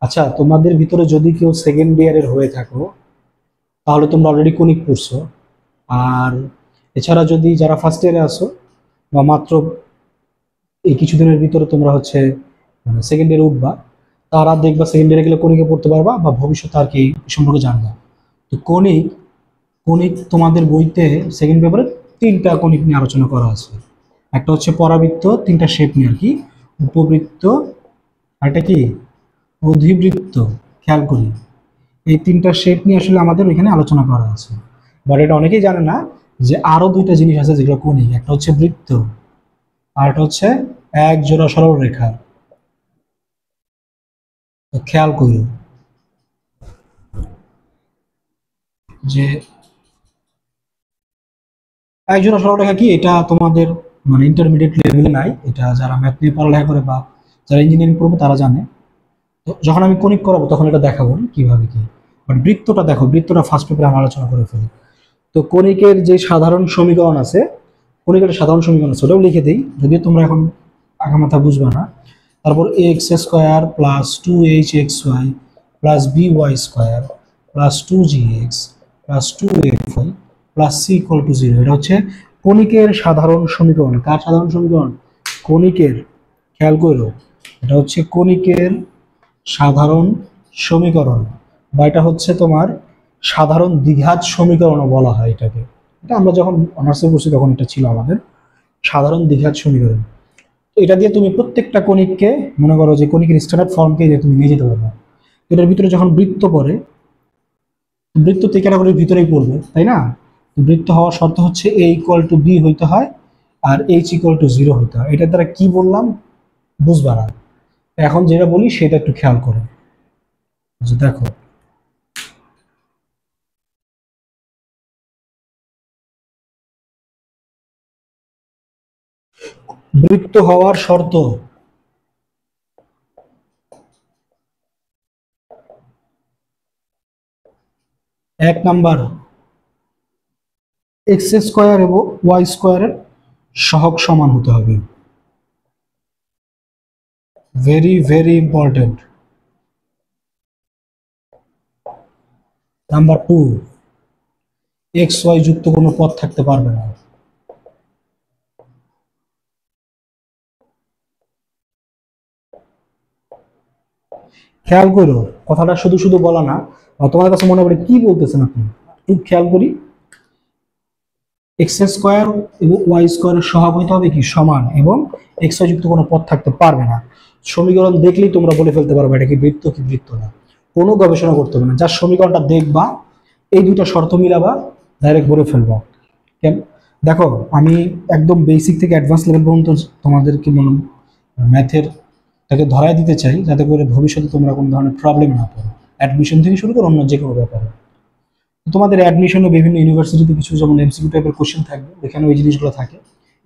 আচ্ছা, তোমাদের ভিতরে যদি কেউ সেকেন্ড ইয়ারের হয়ে থাকো তাহলে তোমরা অলরেডি কনিক পড়ছো। আর এছাড়া যদি যারা ফার্স্ট ইয়ারে আসো বা মাত্র এই কিছুদিনের ভিতরে তোমরা হচ্ছে সেকেন্ড ইয়ারে উঠবা, তারা দেখবা সেকেন্ড ইয়ারে গেলে কনিকে পড়তে পারবা বা ভবিষ্যতে আর কি এই সম্পর্কে জানবা। তো কনিক কনিক তোমাদের বইতে সেকেন্ড পেপারে তিনটা কনিক নিয়ে আলোচনা করা আছে। একটা হচ্ছে পরাবৃত্ত, তিনটা শেপ নিয়ে আর কি, উপবৃত্ত, আর এটা কি অধিবৃত্ত। খেয়াল করি এই তিনটা শেপ নিয়ে আসলে আমাদের এখানে আলোচনা করা আছে। বাট এটা অনেকেই জানে না যে আরো দুইটা জিনিস আছে যেগুলো কনিক, একটা হচ্ছে বৃত্ত আর একটা হচ্ছে এক জোড়া সরল রেখা। তো খেয়াল করি যে এক জোড়া সরল রেখা কি, এটা তোমাদের মানে ইন্টারমিডিয়েট লেভেলে নাই, এটা যারা ম্যাথ নিয়ে পড়ালেখা করে বা যারা ইঞ্জিনিয়ারিং পড়বে তারা জানে। তো যখন আমি কনিক করাবো তখন এটা দেখাবো কিভাবে কি। বাট বৃত্তটা দেখো, বৃত্তটা ফার্স্ট পেপারে আমরা আলোচনা করে ফেলি। তো কনিকের যে সাধারণ সমীকরণ আছে, কনিকের সাধারণ সমীকরণ আছে ওটাও লিখে দিই, যদিও তোমরা এখন আগা মাথা বুঝবে না। তারপর x square plus two h x y plus b y square plus two g x plus two f y plus c equal to zero. এটা হচ্ছে কনিকের সাধারণ সমীকরণ। কার সাধারণ সমীকরণ? কনিকের। খেয়াল করো, এটা হচ্ছে কনিকের সাধারণ সমীকরণ, বা এটা হচ্ছে তোমার সাধারণ দ্বিঘাত সমীকরণও বলা হয় এটাকে। এটা আমরা যখন অনার্সে পড়ছি তখন এটা ছিল আমাদের সাধারণ দ্বিঘাত সমীকরণ। তো এটা দিয়ে তুমি প্রত্যেকটা কণিককে মনে করো যে কণিকের স্ট্যান্ডার্ড ফর্মকে তুমি নিয়ে যেতে পারবে। এটার ভিতরে যখন বৃত্ত পড়ে, বৃত্ত তো ক্যাটাগরির ভিতরেই পড়বে, তাই না? বৃত্ত হওয়ার শর্ত হচ্ছে এ ইকুয়াল টু বি হইতে হয় আর এইচ ইকুয়াল টু জিরো হইতে হয়। এটার দ্বারা কি বললাম বুঝবা না, এখন যেটা বলি সেটা একটু খেয়াল করো। দেখো, বৃত্ত হওয়ার শর্ত, এক নাম্বার এক্স স্কোয়ার এবং ওয়াই স্কোয়ারের সহগ সমান হতে হবে। Very very important. Number two, x y যুক্ত কোনো পদ থাকতে পারবে না। খেয়াল করো, কথাটা শুধু শুধু বলা না, তোমার কাছে মনে পড়ে কি বলতেছেন আপনি, একটু খেয়াল করি। এক্স স্কোয়ার এবং ওয়াই স্কোয়ারের সহগ হইতে হবে কি সমান, এবং এক্স ওয়াই যুক্ত কোনো পদ থাকতে পারবে না। সমীকরণ দেখলেই তোমরা বলে ফেলতে পারবে এটা কি বৃত্ত কি বৃত্ত না, কোনো গবেষণা করতে হবে না। যার সমীকরণটা দেখবা এই দুইটা শর্ত মিলাবা, ডাইরেক্ট বলে ফেলবা। কেন? দেখো, আমি একদম বেসিক থেকে অ্যাডভান্স লেভেল পর্যন্ত তোমাদেরকে ম্যাথের তাকে ধরাই দিতে চাই, যাতে করে ভবিষ্যতে তোমরা কোনো ধরনের প্রবলেম না পড়ো, অ্যাডমিশন থেকে শুরু করে অন্য যে কোনো ব্যাপারে। তোমাদের অ্যাডমিশনে বিভিন্ন ইউনিভার্সিটিতে কিছু যেমন এমসিকিউ টাইপের কোশ্চেন থাকবে, এখানে ওই জিনিসগুলো থাকে,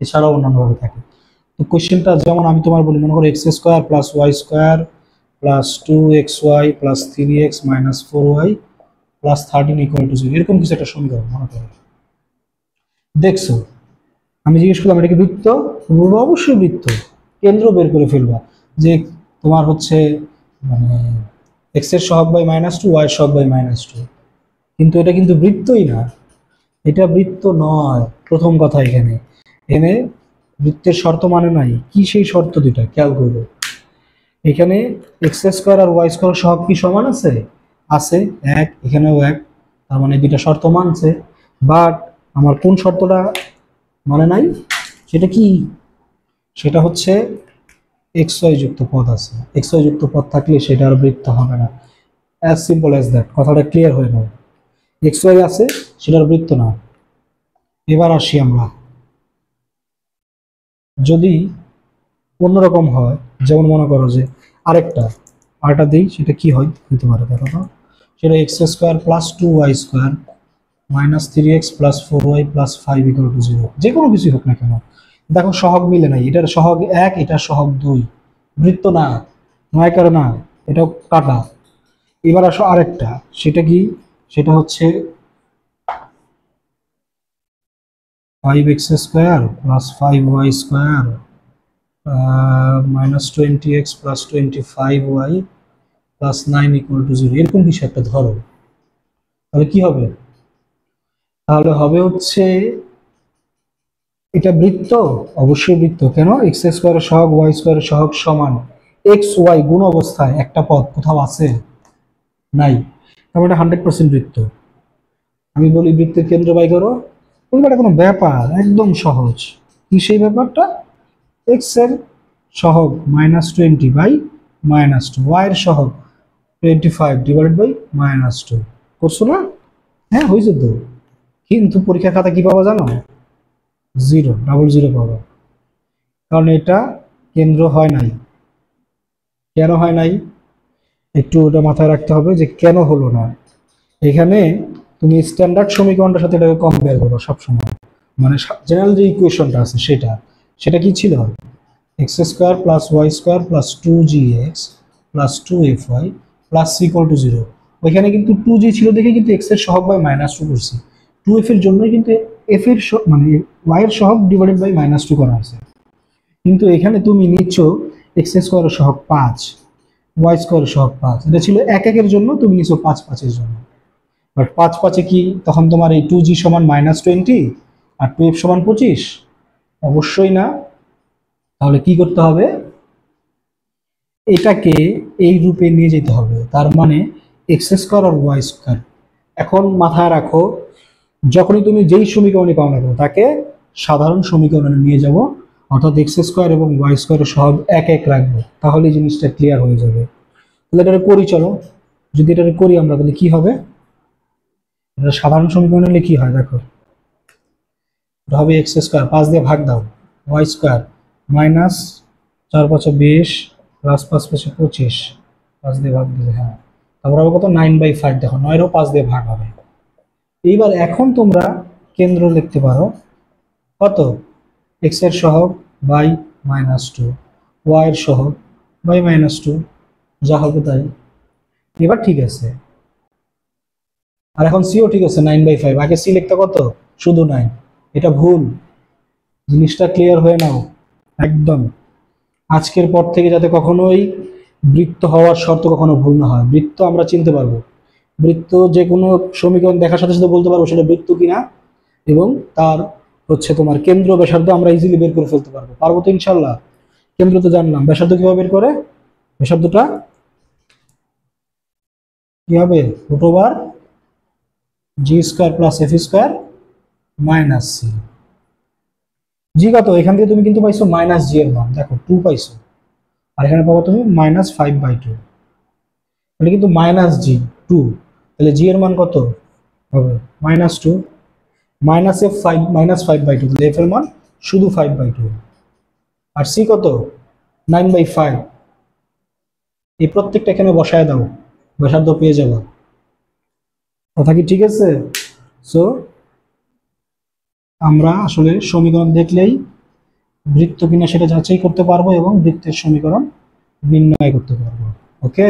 এছাড়াও অন্যান্যভাবে থাকে। তো কোশ্চেনটা যেমন আমি তোমার বলি, মনে করো x square plus y square plus two x y plus three x minus four y plus thirteen equal to zero, এরকম কিছু একটা সমীকরণ মনে করো। দেখছো, আমি জিজ্ঞেস করলাম এটা কি বৃত্ত? অবশ্যই বৃত্ত। কেন্দ্র বের করে ফেলবা, যে তোমার হচ্ছে মানে এক্স এর সহগ বাই মাইনাস টু, ওয়াই এর সহগ বাই মাইনাস টু। কিন্তু এটা কিন্তু বৃত্তই না, এটা বৃত্ত নয়। প্রথম কথা, এখানে এখানে বৃত্তের শর্ত মানে নাই। কি সেই শর্ত দুইটা খেয়াল করবো। এখানে এক্স স্কোয়ার আর ওয়াই স্কোয়ার সহগ কি সমান আছে? আছে, এক, এখানেও এক, তার মানে দুইটা শর্ত মানছে। বাট আমার কোন শর্তটা মানে নাই? সেটা কি? সেটা হচ্ছে এক্স ওয়াই যুক্ত পদ আছে। এক্স ওয়াই যুক্ত পদ থাকলে সেটা আর বৃত্ত হবে না। অ্যাজ সিম্পল অ্যাজ দ্যাট, কথাটা ক্লিয়ার হয়ে নাও। এক্স ওয়াই আছে, সেটার বৃত্ত না। এবার আসি আমরা, যদি অন্যরকম হয়, যেমন মনে করো যে আরেকটা দিই, সেটা কি হয় হতে পারে দেখো তো। সেটা x square plus two y square minus three x plus four y plus five equal to zero, যে কোনো কিছুই হোক না কেন। দেখো সহগ মিলে নাই, এটার সহগ এক, এটার সহগ দুই, বৃত্ত না, নয় কারো না, এটাও কাটা। এবার আসো আরেকটা, সেটা কি? সেটা হচ্ছে five x square plus five y square minus twenty x plus twenty five y plus 9 equal to 0, এরকম কিছু একটা ধরো। তাহলে কি হবে? তাহলে হবে হচ্ছে এটা বৃত্ত, অবশ্যই বৃত্ত। কেন? এক্স স্কোয়ারের সহগ ওয়াই স্কোয়ারের সহগ সমান। এক্স ওয়াই গুণ অবস্থায় একটা পদ কোথাও আছে? নাই। তারপর এটা 100% বৃত্ত। আমি বলি বৃত্তের কেন্দ্র বাই করো, বলবো এটা কোনো ব্যাপার, একদম সহজ। কি সেই ব্যাপারটা? এক্স এর সহগ -20 বাই -2, ওয়াই এর সহগ 25 ডিভাইডেড বাই -2। করছো না? হ্যাঁ, হয়েছে তো। কিন্তু পরীক্ষার খাতা কি পাবা জানো? 0, ডাবল 0 পাবা। কারণ এটা কেন্দ্র হয় নাই। কেন হয় নাই একটু ওটা মাথায় রাখতে হবে যে কেন হলো না। এখানে তুমি স্ট্যান্ডার্ড সমীকরণটার সাথে এটাকে কম্পেয়ার করো সবসময়, মানে জেনারেল যে ইকুয়েশনটা আছে সেটা কি ছিল? X square plus y square plus 2gx plus 2fy plus c equal to 0। ওইখানে কিন্তু 2g ছিল দেখে কিন্তু এক্স এর সহগ বাই -2 করছি। 2f এর জন্যই কিন্তু এফ এর মানে ওয়াই এর সহগ ডিভাইডেড বাই -2 করা হয়েছে। কিন্তু এখানে তুমি নিচ্ছ এক্স স্কোয়ারের সহগ 5, ওয়াই স্কোয়ারের সহগ 5, এটা ছিল 1 জন্য, তুমি নিচ্ছ 5 এর জন্য। বাট 5 কি তখন তোমার এই 2g সমান -20 আর 2f সমান 25? অবশ্যই না। তাহলে কি করতে হবে? এটাকে এই রূপে নিয়ে যেতে হবে, তার মানে এক্স স্কোয়ার আর ওয়াই স্কোয়ার। এখন মাথায় রাখো, যখনই তুমি যেই সমীকরণই পাও না কেন তাকে সাধারণ সমীকরণে নিয়ে যাব, অর্থাৎ এক্স স্কোয়ার এবং ওয়াই স্কোয়ারের সহগ 1 রাখবো, তাহলে জিনিসটা ক্লিয়ার হয়ে যাবে। তাহলে এটা করি, চলো। যদি এটা করি আমরা, তাহলে কি হবে? এটা সাধারণ সমীকরণ হলে কি হয় দেখো, এটা হবে এক্স স্কোয়ার, 5 দিয়ে ভাগ দাও, ওয়াই স্কোয়ার মাইনাস 4 × 5 = 20 প্লাস 5 × 5 = 25, 5 দিয়ে ভাগ দিলে, হ্যাঁ, তারপর হবে কত? 9/5। দেখো 9 5 দিয়ে ভাগ হবে। এইবার এখন তোমরা কেন্দ্র লিখতে পারো কত? এক্স এর সহগ বাই -2, ওয়াই এর সহগ বাই -2, যা হবে তাই। এবার ঠিক আছে। আর এখন সিও ঠিক আছে, 9/5। আগে সি লিখতে কত? শুধু 9। এটা ভুল, জিনিসটা ক্লিয়ার হয়ে নাও একদম। আজকের পর থেকে যাতে কখনোই বৃত্ত হওয়ার শর্ত কখনো ভুল না হয়। বৃত্ত আমরা চিনতে পারবো, বৃত্ত যে কোনো সমীকরণ দেখার সাথে সাথে বলতে পারবো সেটা বৃত্ত কিনা, এবং তার হচ্ছে তোমার কেন্দ্র ব্যাসার্ধ আমরা ইজিলি বের করে ফেলতে পারবো। পারবো তো ইনশাল্লাহ? কেন্দ্র তো জানলাম, ব্যাসার্ধ কিভাবে বের করে? ব্যাসার্ধটা কি হবে? √g² plus f² minus C. জি কত? এখান থেকে তুমি কিন্তু পাইছো -g এর মান, দেখো 2 পাইছো, আর এখানে পাবো তুমি -5/2। এটা কিন্তু -g2, তাহলে জি এর মান কত হবে? -2 -5/2, তাহলে f এর মান শুধু 5/2। আর সি কত? 9/5। এই প্রত্যেকটা এখানে বসায় দাও, ব্যাসার্ধ পেয়ে যাবো। কথা কি ঠিক আছে? সো আমরা আসলে সমীকরণ দেখলেই বৃত্ত কিনা সেটা যাচাই করতে পারবো এবং বৃত্তের সমীকরণ নির্ণয় করতে পারবো। ওকে।